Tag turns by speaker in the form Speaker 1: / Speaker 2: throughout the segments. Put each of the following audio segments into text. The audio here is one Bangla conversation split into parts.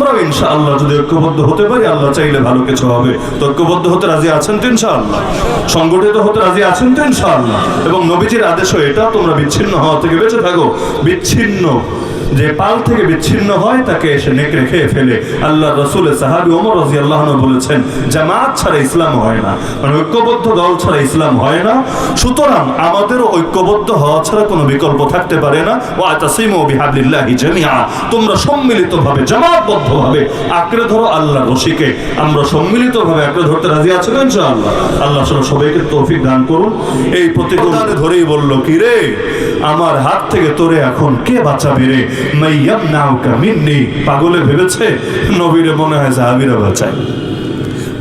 Speaker 1: আমরাও ইনশাআল্লাহ যদি ঐক্যবদ্ধ হতে পারি, আল্লাহ চাইলে ভালো কিছু হবে। তো ঐক্যবদ্ধ হতে রাজি আছেন তো ইনশাআল্লাহ? সংগঠিত হতে রাজি আছেন তো ইনশাআল্লাহ? এবং নবীজির আদেশও এটা, তোমরা বিচ্ছিন্ন হওয়া থেকে বেঁচে থাকো। বিচ্ছিন্ন যে পাল থেকে বিচ্ছিন্ন হয় তাকে এসে নেকড়ে খেয়ে ফেলে। আল্লাহ রসুলের সাহাবী ওমর রাদিয়াল্লাহু আনহু বলেছেন, জামাত ছাড়া ইসলাম হয় না, মানে ঐক্যবদ্ধ দল ছাড়া ইসলাম হয় না। সুতরাং আমাদেরও ঐক্যবদ্ধ হওয়া ছাড়া কোনো বিকল্প থাকতে পারে না। ওয়াতাসিমু বিহাবলিল্লাহি জামিআ, তোমরা সম্মিলিতভাবে জামাতবদ্ধভাবে আঁকড়ে ধরো আল্লাহর রশিকে। আমরা সম্মিলিতভাবে আঁকড়ে ধরতে রাজি আছি তো ইনশাআল্লাহ? আল্লাহ সবাইকে তৌফিক দান করুন। এই প্রতিকূলতায় ধরেই বলল, কি রে, আমার হাত থেকে তোরে এখন কে বাঁচাবে রে? মাইয়ামনাউকা মিন্নি। পাগলে ভেবেছে নবীরে মনে হয় সাহাবীরা বাঁচায়।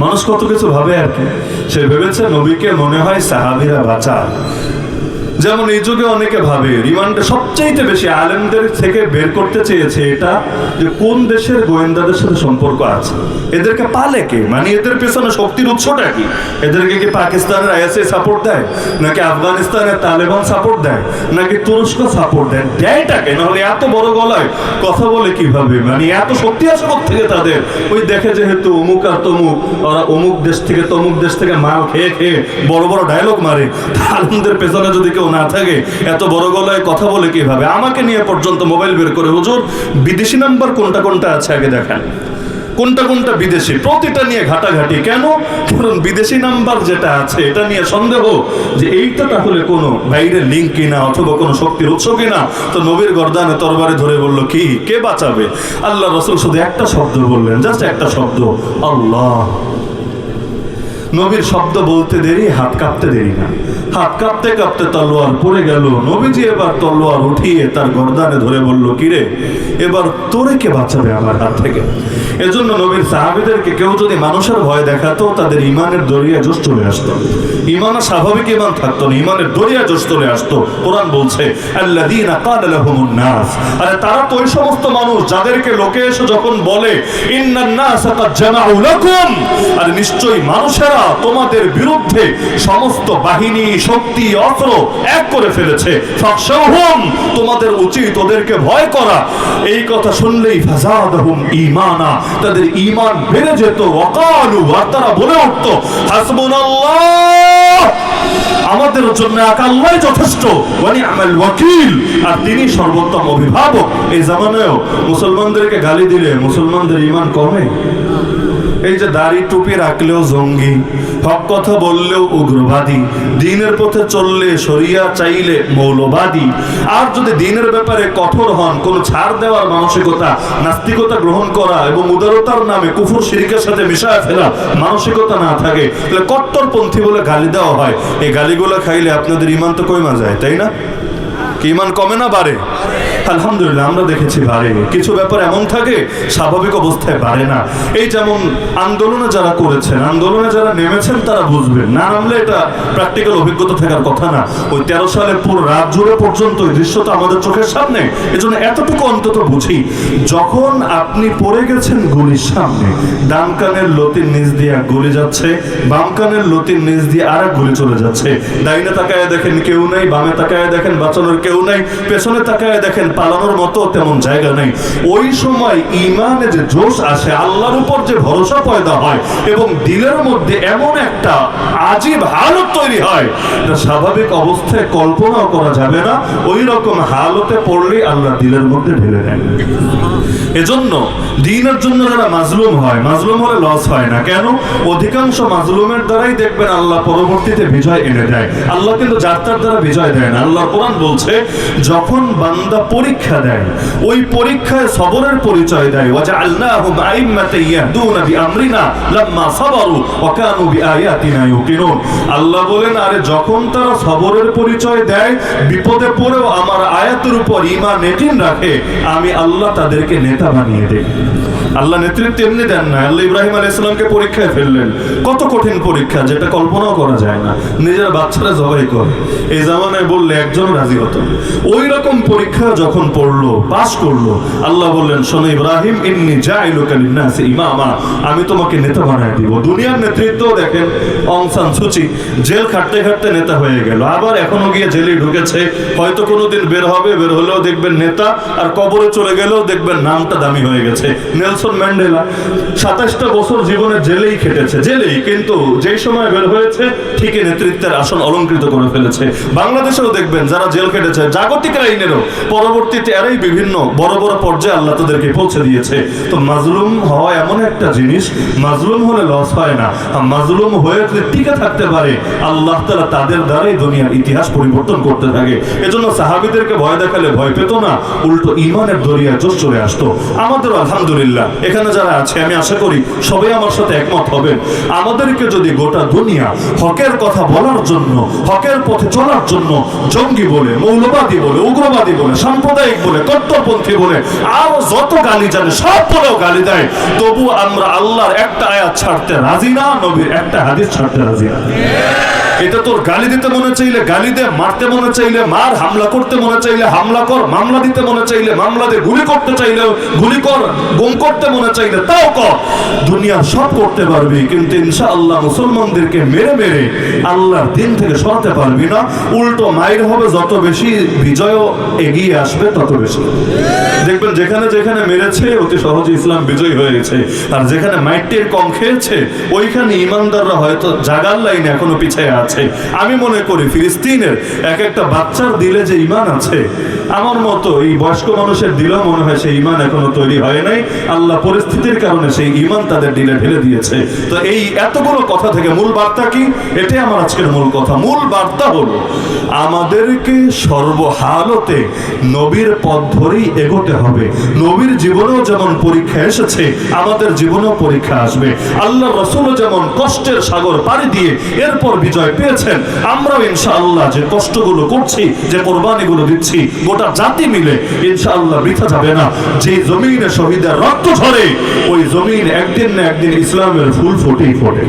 Speaker 1: মানুষ কত কিছু ভাবে আর কি। সে ভেবেছে নবীকে মনে হয় সাহাবীরা বাঁচায়। যেমন এই যুগে অনেকে ভাবে রিমান্ডে সবচাইতে বেশি আলেমদের থেকে বের করতে চেয়েছে এটা, যে কোন দেশের গোয়েন্দাদের সাথে সম্পর্ক আছে, এদেরকে পালে কে, মানে এদের পেছনে শক্তির উৎসটা কি? এদেরকে কি পাকিস্তানের আইএসআই সাপোর্ট দেয়, নাকি আফগানিস্তানের তালেবান সাপোর্ট দেয়, নাকি তুরস্ক সাপোর্ট দেয়? দেয়টাকে, নাহলে এত বড় গলায় কথা বলে কিভাবে, মানে এত শক্তি আসে থেকে তাদের? ওই দেখে যেহেতু অমুক আর তমুক, ওরা অমুক দেশ থেকে তমুক দেশ থেকে মাল খেয়ে খেয়ে বড় বড় ডায়লগ মারে, আলেমদের পেছনে যদি কেউ না থাকে এত বড় গলায় কথা বলে কিভাবে? আমাকে নিয়ে পর্যন্ত মোবাইল বের করে, হুজুর বিদেশি নাম্বার কোনটা কোনটা আছে আগে দেখান, কোনটা কোনটা বিদেশি, প্রতিটা নিয়ে ঘাটাঘাটি। কেন? কারণ বিদেশি নাম্বার যেটা আছে এটা নিয়ে সন্দেহ যে এইটা তাহলে কোনো বাইরের লিঙ্ক কিনা অথবা কোনো শক্তির উৎস কিনা। তো নবীর গর্দানে তরবারি ধরে বলল, কি, কে বাঁচাবে? আল্লাহ রাসূল শুধু একটা শব্দ বললেন, জাস্ট একটা শব্দ, আল্লাহ। নবীর শব্দ বলতে দেরি, হাত কাঁপতে দেরি না। হাত কাঁপতে কাঁপতে তলোয়ার পড়ে গেল। নবীজি এবার তলোয়ার উঠিয়ে তার গর্দানে ধরে বলল, কিরে, এবার তোরে কে বাঁচাবে আমার হাত থেকে? এজন্য নবীর সাহাবীদেরকে কেউ যদি মানুষের ভয় দেখাতো, তাদের ইমানের দরিয়া জোশ চলে আসতো। ইমানের স্বাভাবিক ইমান থাকতো না, ইমানের দরিয়া জোশ চলে আসতো। কোরআন বলছে, আল্লাযীনা ক্বালা লাহুমুন নাস, আরে তারা তো ওই সমস্ত মানুষ যাদেরকে লোকে এসে যখন বলে ইন্নান নাসা ক্বাদ জামাউ লাকুম, আর নিশ্চয়ই মানুষেরা তোমাদের বিরুদ্ধে সমস্ত বাহিনী, শক্তি, অস্ত্র এক করে ফেলেছে, ফাখশাউহুম, তোমাদের উচিত ওদেরকে ভয় করা। এই কথা শুনলেই ফাযাদাহুম ঈমানা, তাদের ঈমান বেড়ে যেত। ওয়াকালু, আর তারা বলে উঠত, হাসবুনাল্লাহ, আমাদের জন্য আল্লাহই যথেষ্ট, ওয়া নি'মাল ওয়াকিল, আর তিনি সর্বোত্তম অভিভাবক। এই জামানায়ও মুসলমানদেরকে গালি দিলে মুসলমানদের ঈমান কমে? এই যে দাড়ি টুপি রাখলেও জঙ্গি, হক কথা বললেও উগ্রবাদী, দ্বীনের পথে চললে শরিয়া চাইলে মৌলবাদী, আর যদি দ্বীনের ব্যাপারে কঠোর হন, কোন ছাড় দেওয়ার মানসিকতা, নাস্তিকতা গ্রহণ করা এবং উদারতার নামে কুফর শিরকের সাথে মিশায় ফেলা মানসিকতা না থাকে, তাহলে কট্টরপন্থী বলে গালি দেওয়া হয়। এই গালিগুলো খাইলে আপনাদের ঈমান তো কমে যায়, তাই না? কি ঈমান কমে না বাড়ে? আলহামদুলিল্লাহ আমরা দেখেছি বাড়ে। কিছু ব্যাপার এমন থাকে স্বাভাবিক অবস্থায় বাড়ে না। এই যেমন আন্দোলনে যারা করেছেন, আন্দোলনে যারা নেমেছেন তারা বুঝবেন, না নামলে এটা প্র্যাকটিক্যাল অভিজ্ঞতা থাকার কথা না। ওই 13 সালে পুরো রাত জুড়ে পর্যন্ত ওই দৃশ্যটা আমাদের চোখের সামনে। এজন্য এতটুকু অন্তত বুঝি, যখন আপনি পড়ে গেছেন গুলির সামনে, ডান কানের লতির নিচ দিয়ে গুলি যাচ্ছে, বাম কানের লতির নিচ দিয়ে আর এক গুলি চলে যাচ্ছে, ডাইনে তাকায় দেখেন কেউ নাই, বামে তাকায় দেখেন বাঁচানোর কেউ নাই, পেছনে তাকায় দেখেন পালানোর মতো তেমন জায়গা নেই। ওই সময় ইমানে যে জোশ আসে, আল্লাহর উপর যে ভরসা পয়দা হয় এবং দিলের মধ্যে এমন একটা আজীব হালত তৈরি হয়, এটা স্বাভাবিক অবস্থায় কল্পনাও করা যাবে না। ওই রকম হালতে পড়লে আল্লাহ দিলের মধ্যে ঢেলে নেন। এজন্য দ্বীনের জন্য যারা মাজলুম হয়, মাজলুম হলে লস হয় না। কেন? অধিকাংশ মাজলুমের দ্বারাই দেখবেন আল্লাহ পরবর্তীতে বিজয় এনে দেয়। আল্লাহ কিন্তু যার তার দ্বারা বিজয় দেয় না। আল্লাহ কোরআন বলছে, যখন বান্দা পরীক্ষা দেয়, ওই পরীক্ষায় সবরের পরিচয় দেয়। ওয়াজআলনাহুম আইম্মাতান ইয়াহদুনা বিআমরিনা লাম্মা সাবারু ওয়া কানু বিআয়াতিনা ইউকিনুন। আল্লাহ বলেন, আরে যখন তারা সবরের পরিচয় দেয়, বিপদে পড়েও আমার আয়াতের উপর ঈমান নেটিন রাখে, আমি আল্লাহ তাদেরকে নেতা বানিয়ে দেই। আল্লাহ নেতৃত্ব এমনি দেন না। আল্লাহ ইব্রাহিম আলাইহিস সালামকে পরীক্ষায় ফেললেন, কত কঠিন পরীক্ষা যেটা কল্পনাও করা যায় না। নিজের বাচ্চারা জবাই করে, এই জামানায় বললে একজন রাজি হতো। ওই রকম পরীক্ষা যখন পড়লো, পাস করলো, আল্লাহ বললেন, শোনো ইব্রাহিম, ইন্নী জাইলুকা লিন-নাসি ইমামা, আমি তোমাকে নেতা বানায় দিব। দুনিয়ার নেতৃত্ব দেখেন, অং সান সুচি জেল খাটতে খাটতে নেতা হয়ে গেল, আবার এখনো গিয়ে জেলে ঢুকেছে, হয়তো কোনোদিন বের হবে, বের হলেও দেখবেন নেতা, আর কবরে চলে গেলেও দেখবেন নামটা দামি হয়ে গেছে। নেলসন নেলসন ম্যান্ডেলা 27টা বছর জীবনে জেলেই খেটেছে, জেলেই, কিন্তু যেই সময় বের হয়েছে ঠিকই নেতৃত্বের আসন অলংকৃত করে ফেলেছে। বাংলাদেশেও দেখবেন যারা জেল খেটেছে জাগতিক আইনেরও পরবর্তীতে এরাই বিভিন্ন বড় বড় পর্যায়ে আল্লাহ তাদেরকে পৌঁছে দিয়েছে। তো মাজলুম হওয়া এমন একটা জিনিস, মাজলুম হলে লস হয় না, মাজলুম হয়ে যদি টিকে থাকতে পারে আল্লাহ তাআলা তাদের দ্বারাই দুনিয়ার ইতিহাস পরিবর্তন করতে থাকে। এজন্য সাহাবীদেরকে ভয় দেখালে ভয় পেত না, উল্টো ঈমানের দরিয়া জোশ চলে আসতো। আমাদের আলহামদুলিল্লাহ এখানে যারা আছে আমি আশা করি সবাই আমার সাথে একমত হবেন, আমাদেরকে যদি গোটা দুনিয়া হকের কথা বলার জন্য, হকের পথে চলার জন্য জঙ্গি বলে, মৌলবাদী বলে, উগ্রবাদী বলে, সাম্প্রদায়িক বলে, কট্টরপন্থী বলে, আর যত গালি জানে সব বলেও গালি দেয়, তবু আমরা আল্লাহর একটা আয়াত ছাড়তে রাজি না, নবীর একটা হাদিস ছাড়তে রাজি না। এটা তোর গালি দিতে মনে চাইলে গালি দে, মারতে মনে চাইলে মার, হামলা করতে মনে চাইলে হামলা কর, মামলা দিতে মনে চাইলে মামলা দে, গুলি করতে চাইলে গুলি কর, গুম করতে মনে চাইলে তাও কর, দুনিয়ার সব করতে পারবি, কিন্তু ইনশাআল্লাহ মুসলমানদেরকে মেরে মেরে আল্লাহর দিন থেকে সরাতে পারবি না। উল্টো মাইর হবে যত বেশি, বিজয়ও এগিয়ে আসবে তত বেশি। দেখবেন যেখানে যেখানে মেরেছে অতি সহজে ইসলাম বিজয় হয়ে গেছে, আর যেখানে মাইরটির কম খেয়েছে ওইখানে ইমানদাররা হয়তো জাগার লাইনে এখনো পিছিয়ে আছে। আমি মনে করি ফিলিস্তিনের এক একটা বাচ্চার দিলে যে ঈমান আছে, আমার মতো এই বয়স্ক মানুষের দিলেও মনে হয় সেই ঈমান এখনো তৈরি হয় নাই। আল্লাহ পরিস্থিতির কারণে সেই ঈমান তাদের দিলে ঢেলে দিয়েছে। তো এই এতগুলো কথা থেকে মূল বার্তা কি? এটাই আমার আজকের মূল কথা। মূল বার্তা হলো আমাদেরকে সর্বহালতে নবীর পথ ধরেই এগোতে হবে। নবীর জীবনেও যেমন পরীক্ষা এসেছে আমাদের জীবনেও পরীক্ষা আসবে। আল্লাহ রাসূলও যেমন কষ্টের সাগর পাড়ি দিয়ে এরপর বিজয় পেয়েছেন, আমরাও ইনশাআল্লাহ যে কষ্টগুলো করছি, যে কোরবানিগুলো দিচ্ছি, গোটা জাতি মিলে ইনশাআল্লাহ বৃথা যাবে না। যে জমিনে শহীদের রক্ত ঝরে ওই জমিন একদিন না একদিন ইসলামের ফুল ফোটেই ফোটে।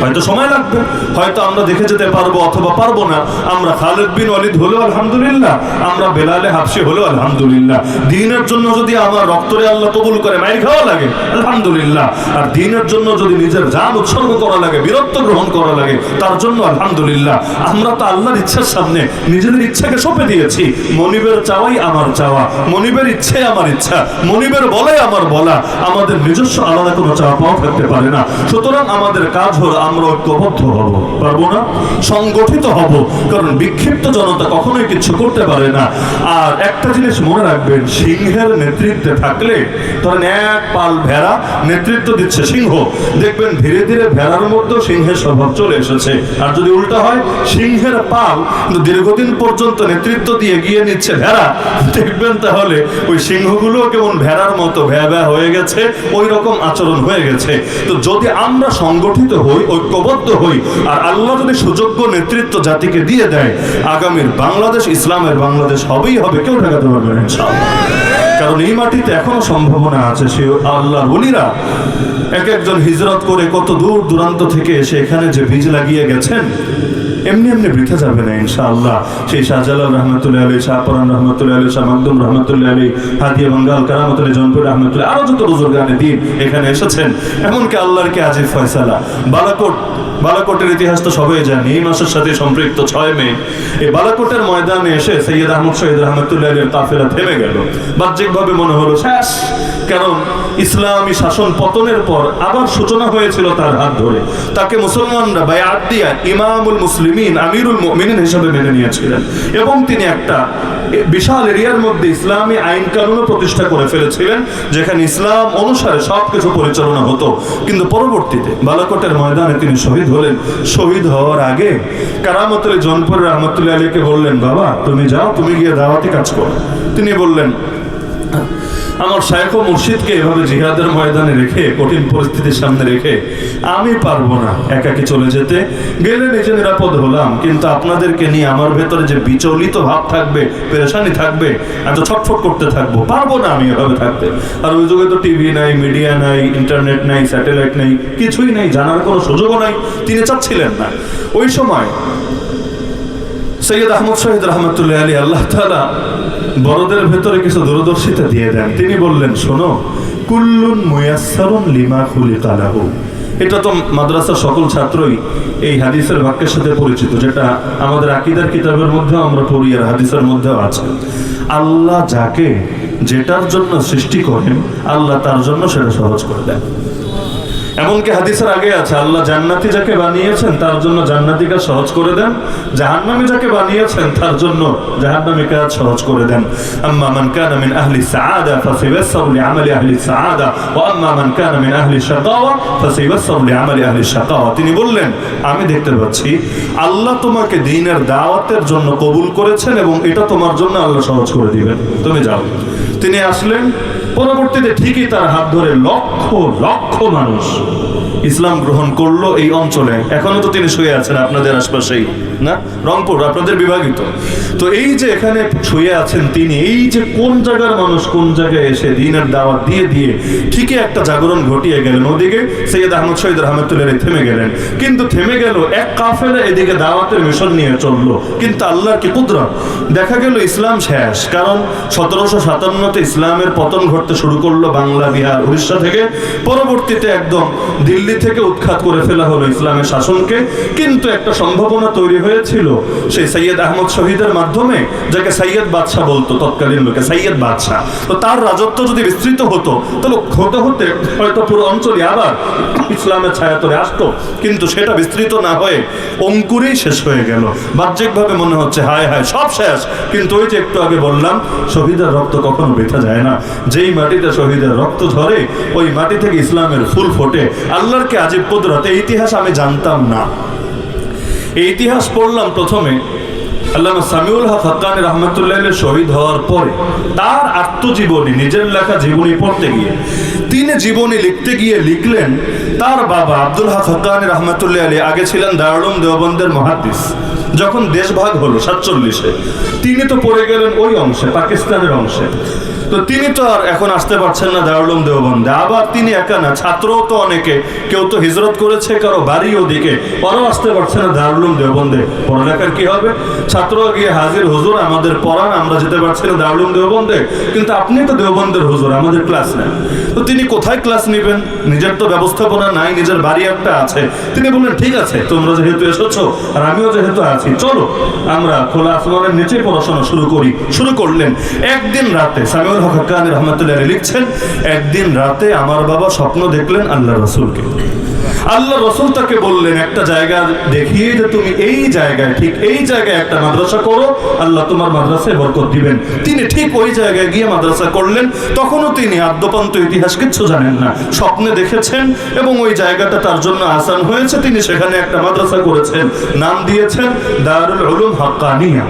Speaker 1: হয়তো সময় লাগবে, হয়তো আমরা দেখে যেতে পারবো অথবা পারবো না। আমরা খালিদ বিন ওয়ালিদ হলেও আলহামদুলিল্লাহ, আমরা বেলালে হাবশি হলেও আলহামদুলিল্লাহ। দ্বীনের জন্য যদি আমার রক্তরে আল্লাহ কবুল করে মাইর খাওয়া লাগে আলহামদুলিল্লাহ, আর দ্বীনের জন্য যদি নিজের জান উৎসর্গ করা লাগে, বীরত্ব গ্রহণ করা লাগে, তার জন্য আলহামদুলিল্লাহ। আমরা তো আল্লাহর ইচ্ছার সামনে নিজেদের ইচ্ছাকে সঁপে দিয়েছি। মনিবের চাওয়াই আমার চাওয়া, মনিবের ইচ্ছে আমার ইচ্ছা, মনিবের বলাই আমার বলা, আমাদের নিজস্ব আলাদা কোনো চাওয়া পাওয়া থাকতে পারে না। সুতরাং আমাদের কাজ হলো আমরা ঐক্যবদ্ধ হব, পারবো না, সংগঠিত হব, কারণ বিক্ষিপ্ত জনতা কখনোই কিছু করতে পারে না। আর একটা জিনিস মনে রাখবেন, সিংহের নেতৃত্বে থাকলে, ধরেন এক পাল ভেড়া নেতৃত্ব দিচ্ছে সিংহ, দেখবেন ধীরে ধীরে ভেড়ার মধ্যেও সিংহের স্বভাব চলে এসেছে। আর যদি উল্টা হয়, সিংহের পাল কিন্তু দীর্ঘদিন পর্যন্ত নেতৃত্ব দিয়ে এগিয়ে নিচ্ছে ভেড়া, দেখবেন তাহলে ওই সিংহগুলো কেমন ভেড়ার মতো ভ্যা ভ্যা হয়ে গেছে, ওই রকম আচরণ হয়ে গেছে। তো যদি আমরা সংগঠিত হই, ঐক্যবদ্ধ হই, আর আল্লাহ যদি সুযোগ্য নেতৃত্ব জাতিকে দিয়ে দেয়, আগামীর বাংলাদেশ ইসলামের বাংলাদেশ হবেই হবে, কেউ ঠেকাতে পারবে না ইনশাআল্লাহ। কারণ এই মাটিতে এখনো সম্ভাবনা আছে। সে আল্লাহর ওলিরা এক একজন হিজরত করে কত দূর দূরান্ত থেকে এসে এখানে যে বীজ লাগিয়ে গেছেন, এমনি এমনি বৃথা যাবে না ইনশাআল্লাহ। সেই শাহজালাল রহমতুল্লাহ আলী, শাহপরান রহমতুল্লাহ আলী, শাহ মাকদুম রহমতুল্লাহ আলী, হাদিয়া বাঙ্গাল, কারামত আলী জনপুর রহমতুল্লাহ, আরো যত বুজুর্গানে দ্বীন এখানে এসেছেন, এমনকি আল্লাহর কে আজিব ফয়সালা। বালাকোটের ইতিহাস তো সবাই জানি, এই মাসের সাথে সম্পৃক্ত 6 মে এই বালাকোটের ময়দানে এসে সৈয়দ আহমদ শহীদ রহমতুল্লাহ আলীর কাফেলা থেমে গেল। বাহ্যিকভাবে মনে হলো শেষ, কারণ ইসলামী শাসন পতনের পর আবার সূচনা হয়েছিল তার হাত ধরে। তাকে মুসলমানরা বায়াত দিয়া ইমামুল মুসলিমিন, আমিরুল মুমিনিন হিসেবে মেনে নিয়েছিলেন, এবং তিনি একটা বিশাল এরিয়ার মধ্যে ইসলামী আইন কানুনও প্রতিষ্ঠা করে ফেলেছিলেন, যেখানে ইসলাম অনুসারে সবকিছু পরিচালনা হতো। কিন্তু পরবর্তীতে বালাকোটের ময়দানে তিনি শহীদ হলেন। শহীদ হওয়ার আগে কারামত আলী জনপুর রহমতুল্লাহ আলীকে বললেন, বাবা তুমি যাও, তুমি গিয়ে দাওয়াতি কাজ করো। তিনি বললেন, আমার শায়খ ও মুর্শিদকে এভাবে জিহাদের ময়দানে রেখে, কঠিন পরিস্থিতির সামনে রেখে আমি পারবো না একাকি চলে যেতে। গেলে নিজে নিরাপদ হলাম, কিন্তু আপনাদেরকে নিয়ে আমার ভেতরে যে বিচলিত ভাব থাকবে, পেরেশানি থাকবে, এত ছটফট করতে থাকবো, পারবো না আমি এভাবে থাকতে। আর ওই যুগে তো টিভি নাই, মিডিয়া নাই, ইন্টারনেট নাই, স্যাটেলাইট নাই, কিছুই নেই, জানার কোনো সুযোগও নাই। তিনি চাচ্ছিলেন না। ওই সময় সৈয়দ আহমদ শহীদ রহমতুল্লাহ আলী আল্লাহ তাআলা বড়দের ভেতরে কিছু দূরদর্শিতা দিয়ে দেন। তিনি বললেন, শোনো, কুল্লুন মুয়াসসারুন লিমা খুলিকা লাহু। এটা তো মাদ্রাসার সকল ছাত্রই এই হাদিসের বাক্যের সাথে পরিচিত, যেটা আমাদের আকীদার কিতাবের মধ্যেও আমরা পড়ি আর হাদিসের মধ্যেও আছে। আল্লাহ যাকে যেটার জন্য সৃষ্টি করেন আল্লাহ তার জন্য সেটা সহজ করে দেন। এমনকি হাদিসের আগে আছে, আল্লাহ জান্নাতি যাকে বানিয়েছেন তার জন্য জান্নাতি কাজ সহজ করে দেন, জাহান্নামী যাকে বানিয়েছেন তার জন্য জাহান্নামী কাজ সহজ করে দেন। আম্মা মান কানা মিন আহলি সাআদা ফাসায়াসসারু লিআমালি আহলি সাআদা ওয়া আম্মা মান কানা মিন আহলি শাকাওয়া ফাসায়াসসারু লিআমালি আহলি শাকাওয়া। তিনি বললেন, আমি দেখতে পাচ্ছি আল্লাহ তোমাকে দ্বীনের দাওয়াতের জন্য কবুল করেছেন এবং এটা তোমার জন্য আল্লাহ সহজ করে দিবেন, তুমি যাও। তিনি আসলেন, পরবর্তীতে ঠিকই তার হাত ধরে লক্ষ লক্ষ মানুষ ইসলাম গ্রহণ করলো এই অঞ্চলে। এখনো তো তিনি শুয়ে আছেন আপনাদের আশপাশেই না, রংপুর আপনাদের বিভাগিত। তো এই যে এখানে শুয়ে আছেন তিনি, এই যে কোন জায়গার মানুষ কোন জায়গায় এসে দ্বীনের দাওয়াত দিয়ে দিয়ে ঠিকই একটা জাগরণ ঘটিয়ে গেলেন। ওদিকে সৈয়দ আহমদ শহীদ রহমতুল্লাহ থেমে গেলেন, কিন্তু থেমে গেল এক কাফেলা এদিকে দাওয়াতের মিশন নিয়ে চললো। কিন্তু আল্লাহর কি কুদরত, দেখা গেল ইসলাম শেষ। কারণ 1757-তে ইসলামের পতন ঘটতে শুরু করলো বাংলা, বিহার, উড়িষ্যা থেকে। পরবর্তীতে একদম দিল্লি থেকে উৎখাত করে ফেলা হলো ইসলামের শাসনকে। কিন্তু একটা সম্ভাবনা তৈরি হয়েছিল সেই সৈয়দ আহমদ শহীদের মাধ্যমে, যাকে সৈয়দ বাদশাহ বলতো তৎকালীন লোকে, সৈয়দ বাদশাহ। তো তার রাজত্ব যদি বিস্তৃত হতো তাহলে হতে হতে হয়তো পুরো অঞ্চলে আবার ইসলামের ছায়াতলে আসতো। কিন্তু সেটা বিস্তৃত না হয়ে অঙ্কুরেই শেষ হয়ে গেল। বাহ্যিকভাবে মনে হচ্ছে হায় হায় সব শেষ, কিন্তু ওই যে একটু আগে বললাম, শহীদের রক্ত কখনো বৃথা যায় না। যেই মাটিতে শহীদের রক্ত ঝরে ওই মাটি থেকে ইসলামের ফুল ফোটে। আল্লাহর কি আজীব কুদরত, এই ইতিহাস আমি জানতাম না। এই ইতিহাস পড়লাম প্রথমে আল্লামা সামিউল হক হাক্কানী রহমতুল্লাহ শহীদ হওয়ার পরে। তার আত্মজীবনী, নিজের লেখা জীবনী পড়তে গিয়ে তিনি জীবনী লিখতে গিয়ে লিখলেন, তার বাবা আব্দুল হক হাক্কানী রহমতুল্লাহ আলী আগে ছিলেন দারুল উলুম দেওবন্দের মুহাদ্দিস। যখন দেশভাগ হলো 47-এ, তিনি তো পড়ে গেলেন ওই অংশে, পাকিস্তানের অংশে। তো তিনি তো আর এখন আসতে পারছেন না দারুল উলুম দেওবন্দে। আবার তিনি একা না, ছাত্রও তো অনেকে, কেউ তো হিজরত করেছে, কারো বাড়ি ওদিকে, ওরাও আসতে পারছে না দারুল উলুম দেওবন্দে। পড়ালেখার কি হবে? ছাত্র গিয়ে হাজির, হুজুর আমাদের পড়ান, আমরা যেতে পারছি না দারুল উলুম দেওবন্দে, কিন্তু আপনি তো দেওবন্দের হুজুর, আমাদের ক্লাস নেন। তো তিনি কোথায় ক্লাস নেবেন? নিজের তো ব্যবস্থাপনা নাই, নিজের বাড়ি একটা আছে। তিনি বললেন, ঠিক আছে, তোমরা যেহেতু এসেছো আর আমিও যেহেতু আছি, চলো আমরা খোলা আসমানের নিচে পড়াশোনা শুরু করলেন। একদিন রাতে সামিউল হক হাক্কানী রহমতুল্লাহ লিখছেন, একদিন রাতে আমার বাবা স্বপ্ন দেখলেন আল্লাহ রসুলকে। আল্লাহ রসুল তাকে বললেন একটা জায়গা দেখিয়ে যে তুমি এই জায়গায়, ঠিক এই জায়গায় একটা মাদ্রাসা করো, আল্লাহ তোমার মাদ্রাসায় বরকত দিবেন। তিনি ঠিক ওই জায়গায় গিয়ে মাদ্রাসা করলেন। তখনও তিনি আদ্যপান্ত ইতিহাস কিচ্ছু জানেন না, স্বপ্নে দেখেছেন এবং ওই জায়গাটা তার জন্য আসান হয়েছে। তিনি সেখানে একটা মাদ্রাসা করেছেন, নাম দিয়েছেন দারুল উলুম হাক্কানিয়া।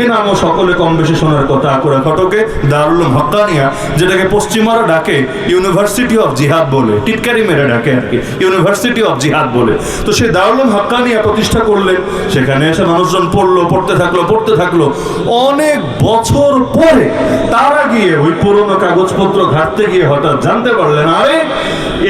Speaker 1: এই নামও সকলে কম বেশি শোনার কথা, আকুরা খটকে দারুল উলুম হাক্কানিয়া, যেটাকে পশ্চিমারা ডাকে ইউনিভার্সিটি অফ জিহাদ বলে, টিটকারি মেরে ডাকে আর কি, ইউনিভার্সিটি অফ জিহাদ বলে। তো সেই দারুল উলুম হাক্কানিয়া প্রতিষ্ঠা করলেন। সেখানে এসে মানুষজন পড়তে থাকলো। অনেক বছর পরে তারা গিয়ে ওই পুরনো কাগজপত্র ঘাটতে গিয়ে হঠাৎ জানতে পারলেন, আরে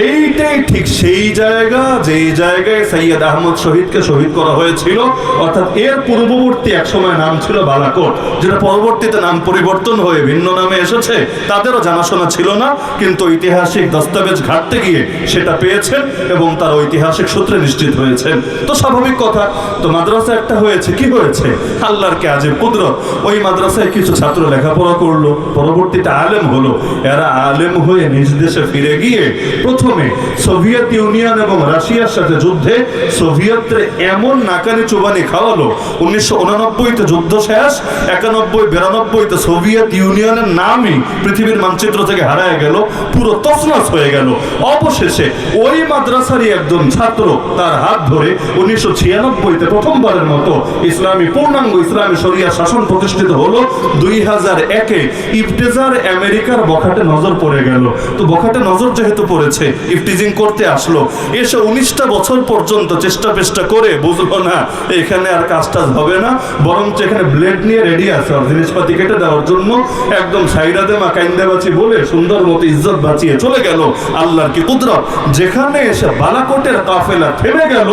Speaker 1: এইটাই ঠিক সেই জায়গা যেই জায়গায় সৈয়দ আহমদ শহীদকে শহীদ করা হয়েছিল। অর্থাৎ এর পূর্ববর্তী এক সময় নাম ছিল বালাকোট, যেটা পরবর্তীতে নাম পরিবর্তন হয়ে ভিন্ন নামে এসেছে। তাদেরও জানাশোনা ছিল না, কিন্তু ঐতিহাসিক দস্তাবেজ ঘাটতে গিয়ে সেটা পেয়েছেন এবং তার ঐতিহাসিক সূত্রে নিশ্চিত হয়েছেন। তো স্বাভাবিক কথা, তো মাদ্রাসা একটা হয়েছে, কি হয়েছে? আল্লাহর কি আজীব কুদরত। ওই মাদ্রাসায় কিছু ছাত্র লেখাপড়া করলো, পরবর্তীতে আলেম হলো। এরা আলেম হয়ে নিজ দেশে ফিরে গিয়ে প্রথমে সোভিয়েত ইউনিয়ন এবং রাশিয়ার সাথে যুদ্ধে সোভিয়েতরে এমন নাকানি চুবানি খাওয়ালো, 1989-তে যুদ্ধ শেষ, 91-92-তে সোভিয়েত ইউনিয়নের নামই পৃথিবীর মানচিত্র থেকে হারায় গেল, পুরো তছনছ হয়ে গেল। অবশেষে ওই মাদ্রাসারই একজন ছাত্র তার হাত ধরে 1996-তে প্রথমবারের মতো পূর্ণাঙ্গ ইসলামী শরিয়া শাসন প্রতিষ্ঠিত হলো। 2001-এ ইফতেজার আমেরিকার বখাটে নজর পড়ে গেল। তো বখাটে নজর যেহেতু পড়েছে, ইফতিজিং করতে আসলো। এসে 19টা বছর পর্যন্ত চেষ্টা করে বুঝলো না এখানে আর কাজটা হবে না, বরঞ্চ এখানে ব্লেড নিয়ে রেডি আছে আর জিনিসপাতি কেটে দেওয়ার জন্য। একদম সাইরা দেমা কাইন্দা বাঁচি বলে সুন্দর মতো ইজ্জত বাঁচিয়ে চলে গেল। আল্লাহর কি কুদরত, যেখানে এসে বালাকোটের কাফেলা থেমে গেল,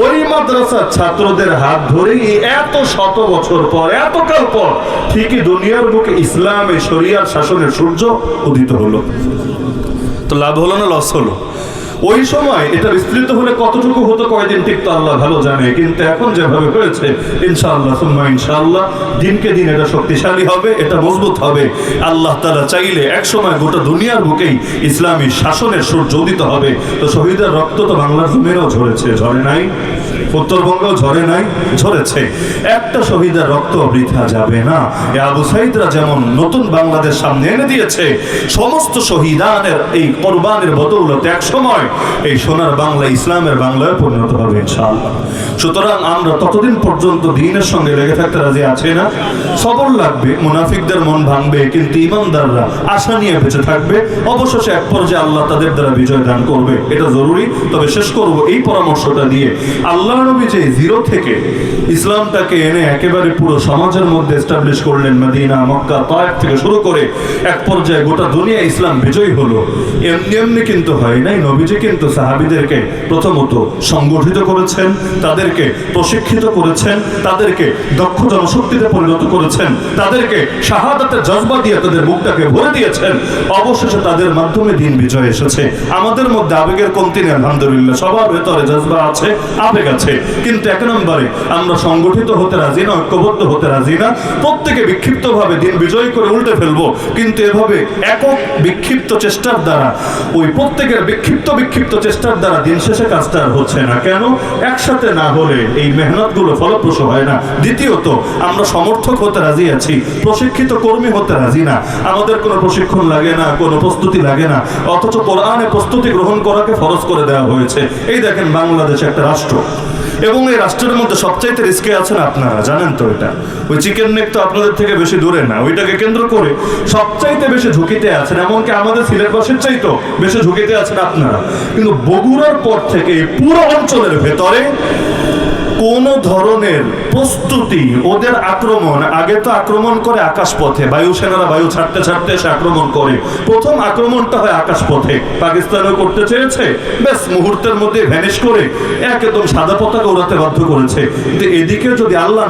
Speaker 1: ওই মাদ্রাসার ছাত্রদের হাত ধরে এত শত বছর পর, এত কাল পর ঠিকই দুনিয়ার বুকে ইসলামে শরিয়ার শাসনের সূর্য উদিত হলো। তো লাভ হলো না লস হলো? ওই সময় এটা বিস্তৃত হলে কতটুকু হতো, কয়দিন টিকতো আল্লাহ ভালো জানে। কিন্তু এখন যেভাবে হয়েছে, ইনশাআল্লাহ সুম্মা ইনশাআল্লাহ দিনকে দিন এটা শক্তিশালী হবে, এটা মজবুত হবে। আল্লাহ তাআলা চাইলে এক সময় গোটা দুনিয়ার বুকেই ইসলামী শাসনের সূর্য উদিত হবে। তো শহীদের রক্ত তো বাংলার জমিনেও ঝরেছে, ঝরে নাই? উত্তরবঙ্গেও ঝরে নাই? ঝরেছে। একটা শহীদের রক্ত বৃথা যাবে না। এ আবু সাইদরা যেমন নতুন বাংলাদেশ সামনে এনে দিয়েছে, সমস্ত শহীদানের এই কোরবানের বদৌলতে এক সময় এই সোনার বাংলা ইসলামের বাংলায় পরিণত হবে ইনশাআল্লাহ। সুতরাং আমরা ততদিন পর্যন্ত দ্বীনের সঙ্গে লেগে থাকতে রাজি আছে না? সবর লাগবে, মুনাফিকদের মন ভাঙবে, কিন্তু ইমানদাররা আশা নিয়ে বেঁচে থাকবে। অবশেষে এক পর্যায়ে আল্লাহ তাদের দ্বারা বিজয় দান করবে, এটা জরুরি। তবে শেষ করব এই পরামর্শটা দিয়ে, আল্লাহ নবী যে জিরো থেকে ইসলামটাকে এনে একেবারে পুরো সমাজের মধ্যে এস্টাবলিশ করলেন, মদিনা, মক্কা, তায়েফ থেকে শুরু করে এক পর্যায়ে গোটা দুনিয়া ইসলাম বিজয়ী হলো, এমনি এমনি কিন্তু হয় নাই। নবীজি কিন্তু সাহাবীদেরকে প্রথমত সংগঠিত করেছেন, তাদেরকে প্রশিক্ষিত করেছেন, তাদেরকে দক্ষ জনশক্তিতে পরিণত করেছেন, তাদেরকে শাহাদাতের জজবা দিয়ে তাদের বুকটাকে ভরে দিয়েছেন। অবশেষে তাদের মাধ্যমে দিন বিজয় এসেছে। আমাদের মধ্যে আবেগের কমতি নেই, আলহামদুলিল্লাহ, সবার ভেতরে জজবা আছে, আবেগ আছে, কিন্তু এক নম্বরে আমরা সংগঠিত হতে রাজি না, ঐক্যবদ্ধ হতে রাজি না। প্রত্যেকে বিক্ষিপ্ত ভাবে দিন বিজয় করে উল্টে ফেলবো, কিন্তু এভাবে একক বিক্ষিপ্ত চেষ্টার দ্বারা, ওই প্রত্যেকের বিক্ষিপ্ত চেষ্টার দ্বারা দিন শেষে কাজটা হচ্ছে না। কেন? একসাথে না হলে এই মেহনত গুলো ফলপ্রসূ হয় না। দ্বিতীয়ত, আমরা সমর্থক হতে রাজি আছি, প্রশিক্ষিত কর্মী হতে রাজি না। আমাদের কোনো প্রশিক্ষণ লাগে না, কোনো প্রস্তুতি লাগে না, অথচ কোরআনে প্রস্তুতি গ্রহণ করাকে ফরজ করে দেওয়া হয়েছে। এই দেখেন, বাংলাদেশ একটা রাষ্ট্র, এবং এই রাষ্ট্রের মধ্যে সবচাইতে রিস্কে আছেন আপনারা, জানেন তো এটা? ওই চিকেন নেক তো আপনাদের থেকে বেশি দূরে না, ওইটাকে কেন্দ্র করে সবচাইতে বেশি ঝুঁকিতে আছেন। এমনকি আমাদের সিলেটবাসীর চাইতো বেশি ঝুঁকিতে আছেন আপনারা। কিন্তু বগুড়ার পর থেকে পুরো অঞ্চলের ভেতরে কোন ধরনের প্রস্তুতি, ওদের আক্রমণ, আগে তো আক্রমণ করে আকাশপথে, বায়ুসেনারা বায়ু ছাড়তে ছাড়তে এসে আক্রমণ করে। প্রথম আক্রমণটা হয় আকাশপথে, পাকিস্তানও করতে চেয়েছে, বেশ মুহূর্তের মধ্যে ভ্যানিশ করে একদম সাদা পতাকা উড়াতে বাধ্য করেছে। কিন্তু এদিকে যদি আল্লাহ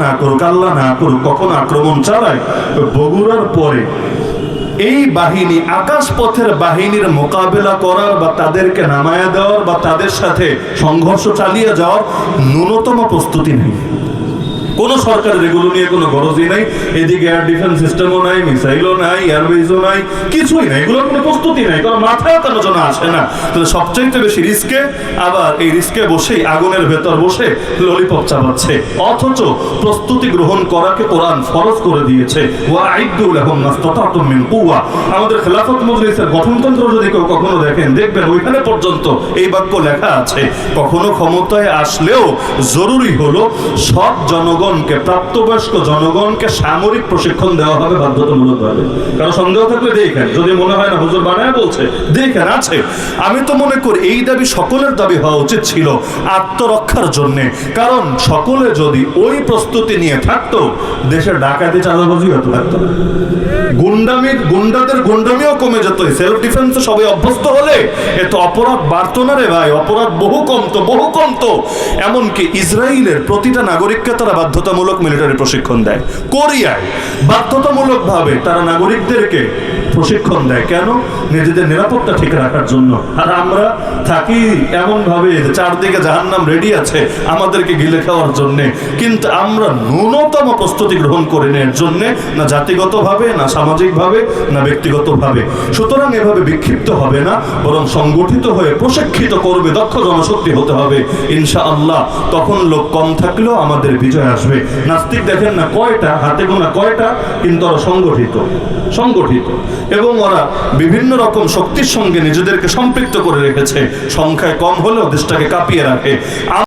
Speaker 1: না করুক কখন আক্রমণ চালায়, বগুড়ার পরে এই বাহিনী, আকাশ পথের বাহিনীর মোকাবেলা করার বা তাদেরকে নামায়া দেওয়ার বা তাদের সাথে সংঘর্ষ চালিয়ে যাওয়ার ন্যূনতম প্রস্তুতি নেই। কোনো সরকারের এগুলো নিয়ে কোনো গরজই নাই। এদিকে এয়ার ডিফেন্স সিস্টেমও নাই, মিসাইলও নাই, এয়ারবেজও নাই, কিছুই নাই, এগুলোর কোনো প্রস্তুতি নাই, কারণ মাথায় কেন যেন আসে না। তাহলে সবচাইতে বেশি রিস্কে, আবার এই রিস্কে বসেই আগুনের ভেতর বসে ললিপপ চাপাচ্ছে, অথচ প্রস্তুতি গ্রহণ করাকে কোরআন ফরজ করে দিয়েছে। ওয়াইদু লাহুম মাসতাতাতুম মিন কুওয়া। আমাদের খেলাফত মজলিসের গঠনতন্ত্র যদি কেউ কখনো দেখেন, দেখবেন ওইখানে পর্যন্ত এই বাক্য লেখা আছে, কখনো ক্ষমতায় আসলেও জরুরি হলো সব জনগণকে, প্রাপ্তবয়স্ক জনগণকে সামরিক প্রশিক্ষণ দেওয়া হবে বাধ্যতামূলকভাবে। কারণ সন্দেহ থাকলে দেখেন, যদি মনে হয় না হুজুর বানায় বলছে, দেখেন আছে। আমি তো মনে করি এই দাবি সকলের দাবি হওয়া উচিত ছিল আত্মরক্ষার জন্য। কারণ সকলে যদি ওই প্রস্তুতি নিয়ে থাকতো, দেশের ডাকাতি চাঁদাবাজি হতে থাকতো, গুন্ডাদের গুন্ডামিও কমে যেত। সেলফ ডিফেন্সে সবাই অভ্যস্ত হলে এত অপরাধ বাড়তো না রে ভাই, অপরাধ বহু কমতো। এমনকি ইসরায়েলের প্রতিটা নাগরিককে তারা বাধ্যতামূলক মিলিটারি প্রশিক্ষণ দেয়। কোরিয়ায় বাধ্যতামূলকভাবে তারা নাগরিকদেরকে প্রশিক্ষণ দেয়। কেন? নিজেদের নিরাপত্তা ঠিক রাখার জন্য। আর আমরা থাকি এমন ভাবে যে চারদিকে জাহান্নাম রেডি আছে আমাদেরকে গিলে খাওয়ার জন্য, কিন্তু আমরা ন্যূনতম প্রস্তুতি গ্রহণ করে নেওয়ার জন্য, না জাতিগতভাবে, না সামাজিকভাবে, না ব্যক্তিগতভাবে। সুতরাং এভাবে বিক্ষিপ্ত হবে না, বরং সংগঠিত হয়ে প্রশিক্ষিত করবে, দক্ষ জনশক্তি হতে হবে ইনশাআল্লাহ। তখন লোক কম থাকলেও আমাদের বিজয় আসবে। নাস্তিক দেখেন না কয়টা, হাতে গোনা কয়টা, কিন্তু ওরা সংগঠিত এবং ওরা বিভিন্ন রকম শক্তির সঙ্গে নিজেদেরকে সম্পৃক্ত করে রেখেছে। সংখ্যায় কম হলেও দেশটাকে কাঁপিয়ে রাখে।